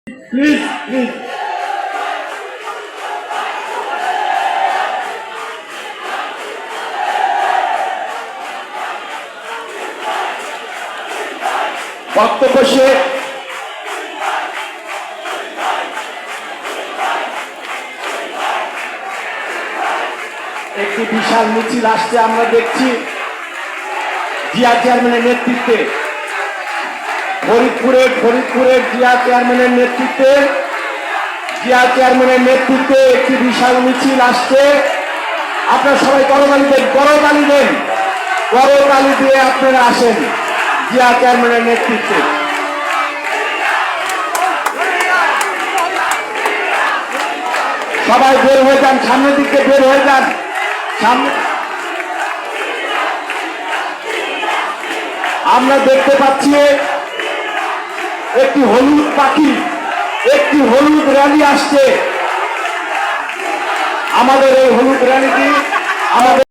Please please বক্তব্য শেষ। একটি বিশাল মিছিল আসছে আমরা দেখছি জিয়া চেয়ারম্যানের নেতৃত্বে, ফরিদপুরের জিয়া চেয়ারম্যানের নেতৃত্বে একটি বিশাল মিছিল আসছে। আপনারা সবাই করতালি দিয়ে আপনারা আসেন জিয়া চেয়ারম্যানের নেতৃত্বে। সবাই বের হয়ে যান, সামনের দিকে বের হয়ে যান। সামনে আমরা দেখতে পাচ্ছি একটি হলুদ পাখি, একটি হলুদ র্যালি আসছে। আমাদের এই হলুদ র্যালিটি আমাদের